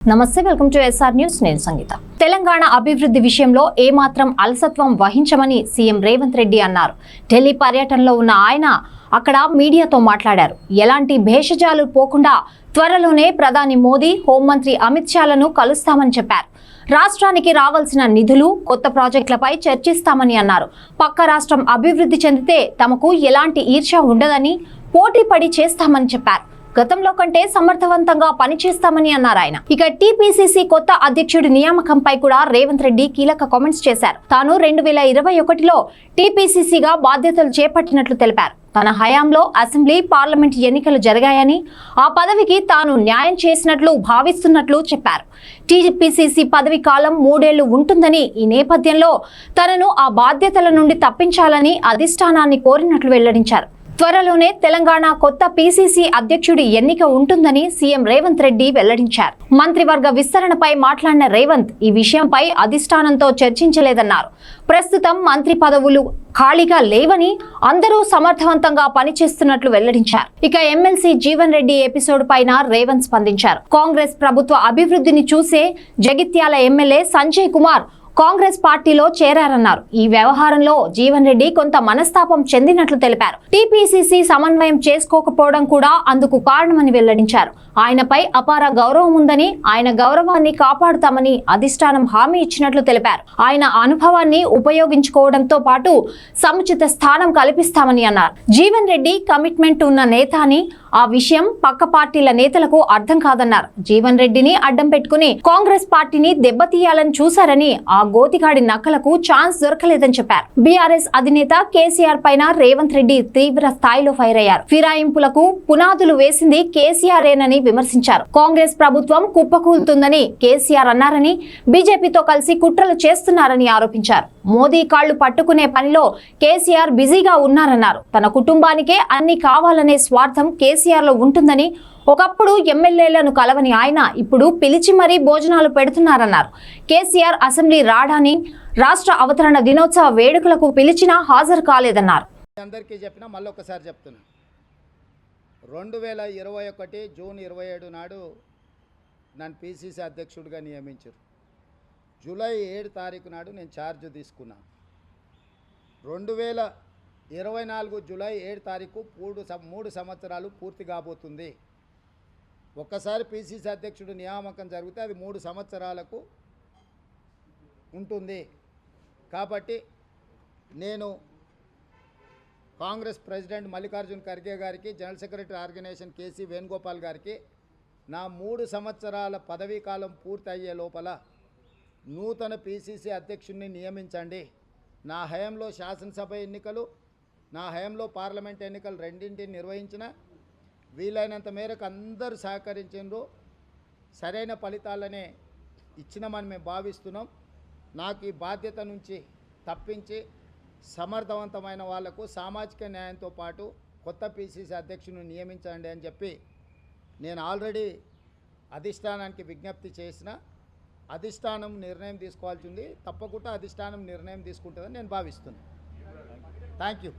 నమస్తే, welcome to SR news. నేను సంగీత. తెలంగాణ అభివృద్ధి విషయంలో ఏమాత్రం అలసత్వం వహించమని సీఎం రేవంత్ రెడ్డి అన్నారు. ఢిల్లీ పర్యటనలో ఉన్న ఆయన అక్కడ మీడియాతో మాట్లాడారు. ఎలాంటి భేషజాలు పోకుండా త్వరలోనే ప్రధాని మోదీ, హోంమంత్రి అమిత్ షాలను కలుస్తామని చెప్పారు. రాష్ట్రానికి రావాల్సిన నిధులు, కొత్త ప్రాజెక్టులపై చర్చిస్తామని అన్నారు. పక్క రాష్ట్రం అభివృద్ధి చెందితే తమకు ఎలాంటి ఈర్ష్య ఉండదని, పోటీ పడి చేస్తామని చెప్పారు. గతంలో కంటే సమర్థవంతంగా పనిచేస్తామని అన్నారు ఆయన. ఇక టీపీసీసీ కొత్త అధ్యక్షుడి నియామకంపై కూడా రేవంత్ రెడ్డి కీలక కామెంట్స్ చేశారు. తాను 2021లో టీపీసీసీగా బాధ్యతలు చేపట్టినట్లు తెలిపారు. తన హయాంలో అసెంబ్లీ, పార్లమెంట్ ఎన్నికలు జరిగాయని, ఆ పదవికి తాను న్యాయం చేసినట్లు భావిస్తున్నట్లు చెప్పారు. టీపీసీసీ పదవి కాలం 3 ఏళ్లు ఉంటుందని, ఈ నేపథ్యంలో తనను ఆ బాధ్యతల నుండి తప్పించాలని అధిష్టానాన్ని కోరినట్లు వెల్లడించారు. త్వరలోనే తెలంగాణ కొత్త పీసీసీ అధ్యక్షుడి ఎన్నిక ఉంటుందని సీఎం రేవంత్ రెడ్డి వెల్లడించారు. మంత్రివర్గ విస్తరణపై మాట్లాడిన రేవంత్ ఈ విషయంపై అధిష్టానంతో చర్చించలేదన్నారు. ప్రస్తుతం మంత్రి పదవులు ఖాళీగా లేవని, అందరూ సమర్థవంతంగా పనిచేస్తున్నట్లు వెల్లడించారు. ఇక ఎమ్మెల్సీ జీవన్ రెడ్డి ఎపిసోడ్ పైన రేవంత్ స్పందించారు. కాంగ్రెస్ ప్రభుత్వ అభివృద్ధిని చూసే జగిత్యాల ఎమ్మెల్యే సంజయ్ కుమార్ కాంగ్రెస్ పార్టీలో చేరారన్నారు. ఈ వ్యవహారంలో జీవన్ రెడ్డి కొంత మనస్తాపం చెందినట్లు తెలిపారు. టీపీసీసీ సమన్వయం చేసుకోకపోవడం కూడా అందుకు కారణమని వెల్లడించారు. ఆయనపై అపార గౌరవం ఉందని, ఆయన గౌరవాన్ని కాపాడుతామని అధిష్టానం హామీ ఇచ్చినట్లు తెలిపారు. ఆయన అనుభవాన్ని ఉపయోగించుకోవడంతో పాటు సముచిత స్థానం కల్పిస్తామని అన్నారు. జీవన్ రెడ్డి కమిట్మెంట్ ఉన్న నేత అని, ఆ విషయం పక్క పార్టీల నేతలకు అర్థం కాదన్నారు. జీవన్ రెడ్డిని అడ్డం పెట్టుకుని కాంగ్రెస్ పార్టీని దెబ్బతీయాలని చూశారని, ఆ గోతిగాడి నక్కలకు ఛాన్స్ దొరకలేదని చెప్పారు. బీఆర్ఎస్ అధినేత కేసీఆర్ పైన రేవంత్ రెడ్డి తీవ్ర స్థాయిలో ఫైర్ అయ్యారు. ఫిరాయింపులకు పునాదులు వేసింది కేసీఆర్ఏనని విమర్శించారు. కాంగ్రెస్ ప్రభుత్వం కుప్పకూలుతుందని కేసీఆర్ అన్నారని, బీజేపీతో కలిసి కుట్రలు చేస్తున్నారని ఆరోపించారు. మోదీ కాళ్లు పట్టుకునే పనిలో కేసీఆర్ బిజీగా ఉన్నారన్నారు. తన కుటుంబానికే అన్ని కావాలనే స్వార్థం కేసీఆర్ లో ఉంటుందని, ఒకప్పుడు ఎమ్మెల్యేలను కలవని ఆయన ఇప్పుడు పిలిచి మరీ భోజనాలు పెడుతున్నారన్నారు. కేసీఆర్ అసెంబ్లీ రాడాని, రాష్ట్ర అవతరణ దినోత్సవ వేడుకలకు పిలిచినా హాజరు కాలేదన్నారు. అందరికీ చెప్పినా మళ్ళొకసారి చెప్తున్నా, 2021 జూన్ 27 నాడు నన్ను పీసీసీ అధ్యక్షుడిగా నియమించారు. జూలై 7 తారీఖు నాడు నేను ఛార్జ్ తీసుకున్నా. 2024 జూలై 7 తారీఖు 3 సంవత్సరాలు పూర్తి కాబోతుంది. ఒక్కసారి పీసీసీ అధ్యక్షుడు నియామకం జరిగితే అది 3 సంవత్సరాలకు ఉంటుంది. కాబట్టి నేను కాంగ్రెస్ ప్రెసిడెంట్ మల్లికార్జున్ ఖర్గే గారికి, general secretary organisation KC Venugopal గారికి నా 3 సంవత్సరాల పదవీ కాలం పూర్తి అయ్యే లోపల నూతన పీసీసీ అధ్యక్షుడిని నియమించండి. నా హయాంలో శాసనసభ ఎన్నికలు, నా హయాంలో పార్లమెంట్ ఎన్నికలు రెండింటిని నిర్వహించిన, వీలైనంత మేరకు అందరూ సహకరించారు. సరైన ఫలితాలనే ఇచ్చినామని మేము భావిస్తున్నాం. నాకు ఈ బాధ్యత నుంచి తప్పించి సమర్థవంతమైన వాళ్లకు సామాజిక న్యాయంతో పాటు కొత్త పీసీసీ అధ్యక్షుడిని నియమించండి అని చెప్పి నేను ఆల్రెడీ అధిష్టానానికి విజ్ఞప్తి చేసిన. అధిష్టానం నిర్ణయం తీసుకోవాల్సి ఉంది. తప్పకుండా అధిష్టానం నిర్ణయం తీసుకుంటుందని నేను భావిస్తున్నాను. Thank you.